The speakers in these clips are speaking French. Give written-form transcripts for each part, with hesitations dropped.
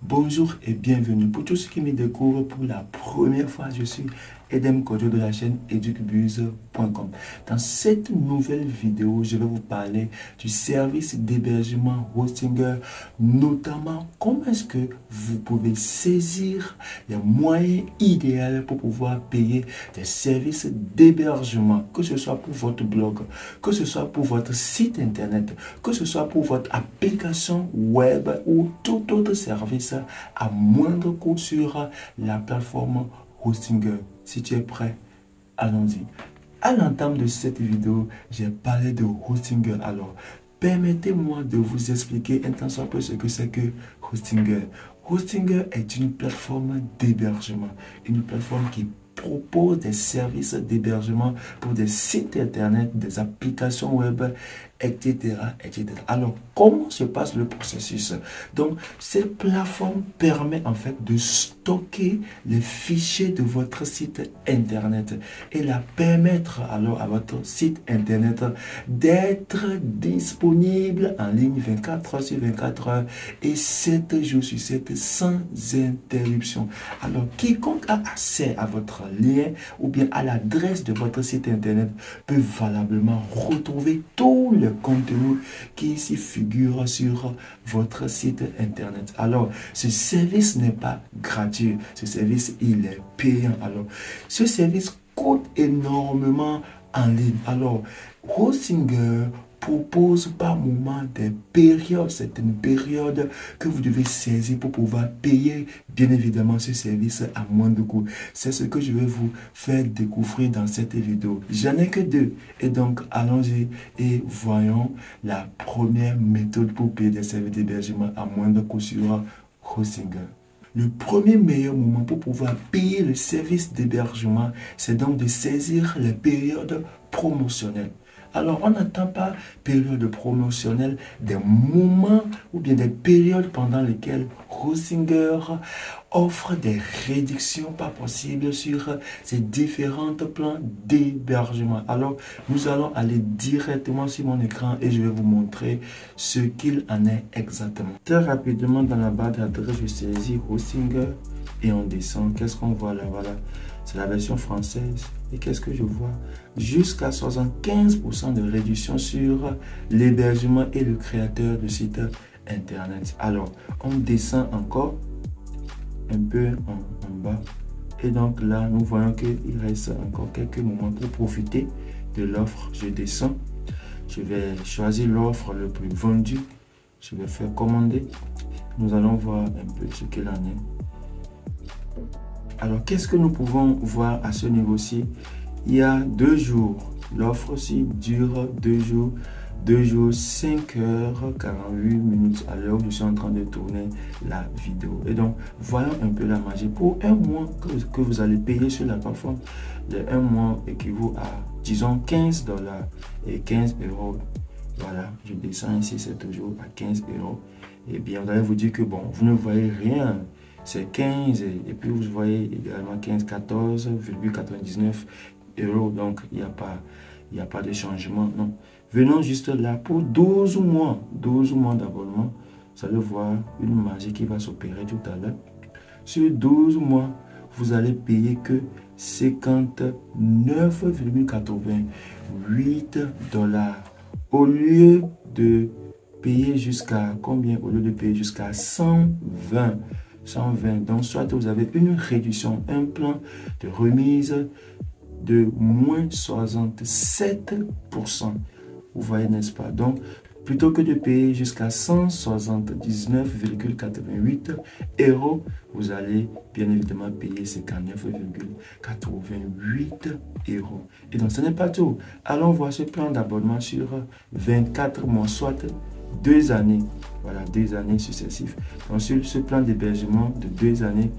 Bonjour et bienvenue. Pour tous ceux qui me découvrent pour la première fois, je suis Edem Kojo de la chaîne educbuzz.com. Dans cette nouvelle vidéo, je vais vous parler du service d'hébergement Hostinger, notamment comment est-ce que vous pouvez saisir les moyens idéaux pour pouvoir payer des services d'hébergement, que ce soit pour votre blog, que ce soit pour votre site internet, que ce soit pour votre application web ou tout autre service à moindre coût sur la plateforme Hostinger. Si tu es prêt, allons-y. À l'entame de cette vidéo, j'ai parlé de Hostinger. Alors, permettez-moi de vous expliquer un tant soit peu ce que c'est que Hostinger. Hostinger est une plateforme d'hébergement, une plateforme qui propose des services d'hébergement pour des sites internet, des applications web, etc., etc. Alors, comment se passe le processus? Donc, cette plateforme permet en fait de stocker les fichiers de votre site internet et la permettre alors à votre site internet d'être disponible en ligne 24 heures sur 24 heures et 7 jours sur 7 sans interruption. Alors, quiconque a accès à votre lien ou bien à l'adresse de votre site internet peut valablement retrouver tout le contenu qui s'y figure sur votre site internet. Alors, ce service n'est pas gratuit. Ce service, il est payant. Alors, ce service coûte énormément en ligne. Alors, Hostinger propose par moment des périodes, certaines périodes que vous devez saisir pour pouvoir payer bien évidemment ce service à moindre coût. C'est ce que je vais vous faire découvrir dans cette vidéo. J'en ai que deux et donc allons-y et voyons la première méthode pour payer des services d'hébergement à moindre coût sur Hostinger. Le premier meilleur moment pour pouvoir payer le service d'hébergement, c'est donc de saisir les périodes promotionnelles. Alors, on n'attend pas période promotionnelle, des moments ou bien des périodes pendant lesquelles Hostinger offre des réductions pas possibles sur ces différents plans d'hébergement. Alors, nous allons aller directement sur mon écran et je vais vous montrer ce qu'il en est exactement. Très rapidement, dans la barre d'adresse, je saisis Hostinger et on descend. Qu'est-ce qu'on voit là? Voilà. C'est la version française. Et qu'est-ce que je vois? Jusqu'à 75% de réduction sur l'hébergement et le créateur de site internet. Alors, on descend encore un peu en bas. Et donc là, nous voyons qu'il reste encore quelques moments pour profiter de l'offre. Je descends. Je vais choisir l'offre le plus vendue. Je vais faire commander. Nous allons voir un peu ce qu'il en est. Alors, qu'est-ce que nous pouvons voir à ce niveau-ci? Il y a 2 jours. L'offre aussi dure 2 jours. 2 jours, 5 heures, 48 minutes à l'heure où je suis en train de tourner la vidéo. Et donc, voyons un peu la magie. Pour un mois que vous allez payer sur la plateforme, un mois équivaut à, disons, 15 $ et 15 €. Voilà, je descends ici, c'est toujours à 15 €. Et bien, vous allez vous dire que, bon, vous ne voyez rien. C'est 15 et puis vous voyez également 15, 14,99 €. Donc, il n'y a pas de changement. Non. Venons juste là pour 12 mois. 12 mois d'abonnement. Vous allez voir une magie qui va s'opérer tout à l'heure. Sur 12 mois, vous allez payer que 59,88 $. Au lieu de payer jusqu'à combien? Au lieu de payer jusqu'à 120. Donc, soit vous avez une réduction, un plan de remise de moins 67%. Vous voyez, n'est-ce pas? Donc, plutôt que de payer jusqu'à 179,88 €, vous allez bien évidemment payer 59,88 €. Et donc, ce n'est pas tout. Allons voir ce plan d'abonnement sur 24 mois, soit 2 années. Voilà, 2 années successives. Donc, sur ce plan d'hébergement de 2 années,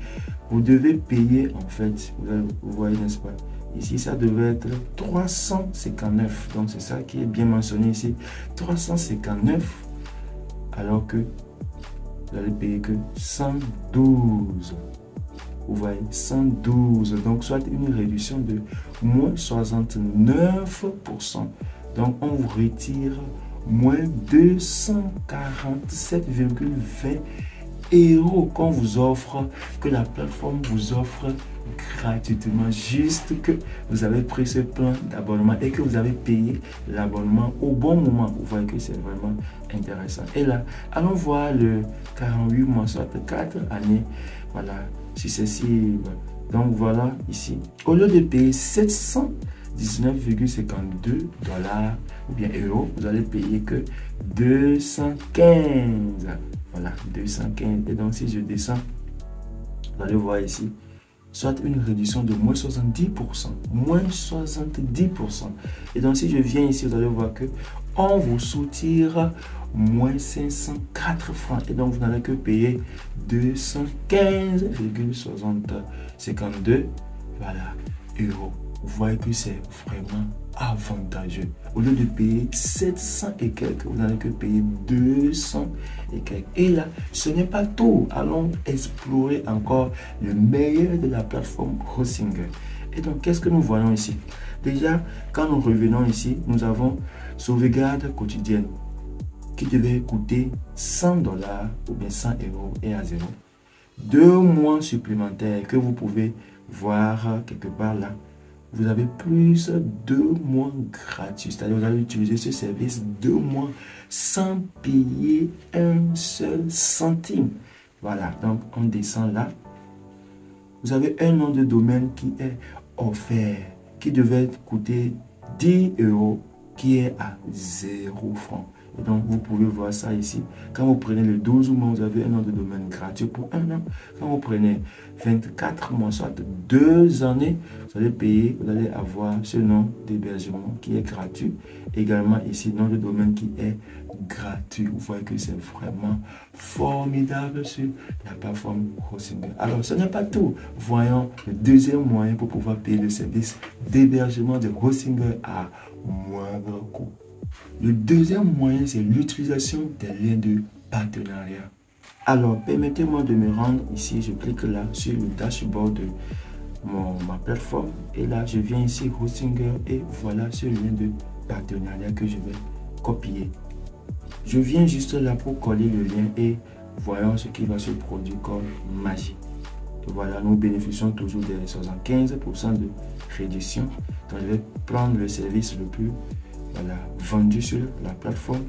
vous devez payer, en fait, vous voyez, n'est-ce pas? Ici, ça devait être 359. Donc, c'est ça qui est bien mentionné ici. 359, alors que vous allez payer que 112. Vous voyez, 112. Donc, soit une réduction de moins 69%. Donc, on vous retire moins 247,20 euros qu'on vous offre, que la plateforme vous offre gratuitement, juste que vous avez pris ce plan d'abonnement et que vous avez payé l'abonnement au bon moment. Vous voyez que c'est vraiment intéressant. Et là, allons voir le 48 mois, soit 4 années. Voilà, si c'est si. Donc voilà, ici, au lieu de payer 719,52 $ ou bien euros, vous allez payer que 215. Voilà, 215. Et donc si je descends, vous allez voir ici, soit une réduction de moins 70%. Moins 70%. Et donc si je viens ici, vous allez voir que on vous soutire moins 504 francs. Et donc vous n'allez que payer 215,52 voilà, euros. Vous voyez que c'est vraiment avantageux. Au lieu de payer 700 et quelques, vous n'allez que payer 200 et quelques. Et là, ce n'est pas tout. Allons explorer encore le meilleur de la plateforme Hostinger. Et donc, qu'est-ce que nous voyons ici? Déjà, quand nous revenons ici, nous avons sauvegarde quotidienne qui devait coûter 100 $ ou bien 100 euros et à 0. 2 mois supplémentaires que vous pouvez voir quelque part là. Vous avez plus 2 mois gratuits. C'est-à-dire vous allez utiliser ce service 2 mois sans payer un seul centime. Voilà, donc on descend là. Vous avez un nom de domaine qui est offert, qui devait coûter 10 euros, qui est à 0 francs. Et donc, vous pouvez voir ça ici. Quand vous prenez le 12 mois, vous avez un nom de domaine gratuit pour 1 an. Quand vous prenez 24 mois, soit 2 années, vous allez payer, vous allez avoir ce nom d'hébergement qui est gratuit. Également ici, nom de domaine qui est gratuit. Vous voyez que c'est vraiment formidable sur la plateforme Hostinger. Alors, ce n'est pas tout. Voyons le deuxième moyen pour pouvoir payer le service d'hébergement de Hostinger à moindre coût. Le deuxième moyen, c'est l'utilisation des liens de partenariat. Alors, permettez-moi de me rendre ici. Je clique là sur le dashboard de ma plateforme. Et là, je viens ici, Hostinger, et voilà ce lien de partenariat que je vais copier. Je viens juste là pour coller le lien et voyons ce qui va se produire comme magie. Voilà, nous bénéficions toujours des 75% de réduction. Donc, je vais prendre le service le plus vendu sur la plateforme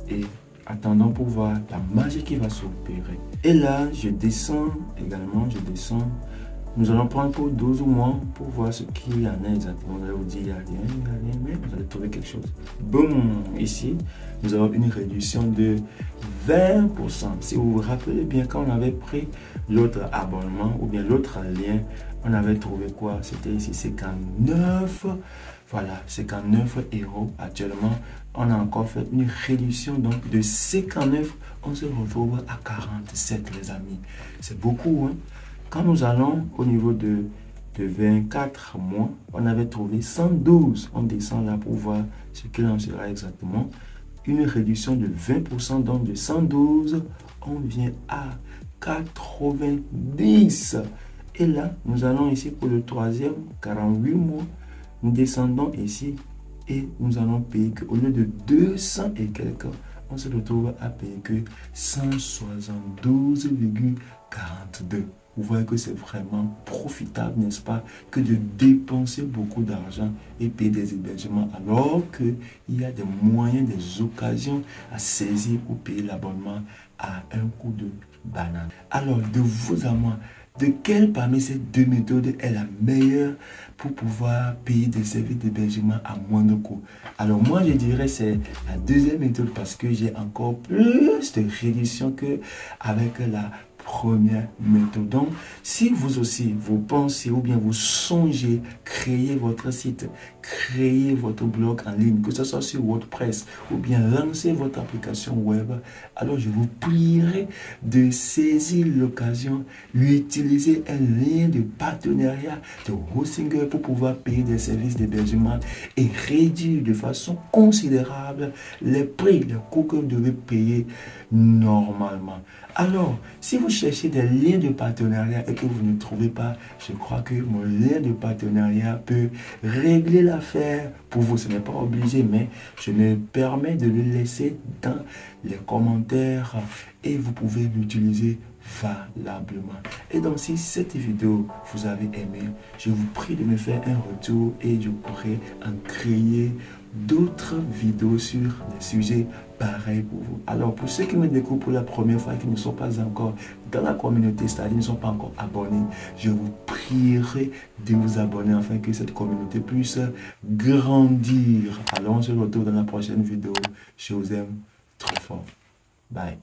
et attendons pour voir la magie qui va s'opérer. Et là, je descends également, Nous allons prendre pour 12 mois pour voir ce qu'il y en a exactement. Vous allez vous dire, il n'y a rien, mais vous allez trouver quelque chose. Boum! Ici, nous avons une réduction de 20%. Si vous vous rappelez bien, quand on avait pris l'autre abonnement ou bien l'autre lien, on avait trouvé quoi? C'était ici 59. Voilà, 59 euros. Actuellement, on a encore fait une réduction donc de 59. On se retrouve à 47, les amis. C'est beaucoup, hein? Quand nous allons au niveau de 24 mois, on avait trouvé 112. On descend là pour voir ce qu'il en sera exactement. Une réduction de 20%, donc de 112, on vient à 90. Et là, nous allons ici pour le troisième, 48 mois. Nous descendons ici et nous allons payer qu'au lieu de 200 et quelques, on se retrouve à payer que 172,42. Vous voyez que c'est vraiment profitable, n'est-ce pas, que de dépenser beaucoup d'argent et payer des hébergements alors qu'il y a des moyens, des occasions à saisir pour payer l'abonnement à un coup de banane. Alors, de vous à moi, de quelle parmi ces deux méthodes est la meilleure pour pouvoir payer des services d'hébergement à moindre coût? Alors moi, je dirais c'est la deuxième méthode parce que j'ai encore plus de réduction que avec la première méthode. Donc, si vous aussi, vous pensez ou bien vous songez créer votre site, créer votre blog en ligne, que ce soit sur WordPress ou bien lancer votre application web, alors je vous prierai de saisir l'occasion, d'utiliser un lien de partenariat de Hostinger pour pouvoir payer des services d'hébergement et réduire de façon considérable les prix, les coûts que vous devez payer normalement. Alors, si vous cherchez des liens de partenariat et que vous ne trouvez pas, je crois que mon lien de partenariat peut régler l'affaire pour vous. Ce n'est pas obligé, mais je me permets de le laisser dans les commentaires et vous pouvez l'utiliser valablement. Et donc, si cette vidéo vous avez aimé, je vous prie de me faire un retour et je pourrai en créer d'autres vidéos sur des sujets pareils pour vous. Alors, pour ceux qui me découvrent pour la première fois et qui ne sont pas encore dans la communauté, c'est-à-dire ne sont pas encore abonnés, je vous prierai de vous abonner afin que cette communauté puisse grandir. Alors, on se retrouve dans la prochaine vidéo. Je vous aime trop fort. Bye.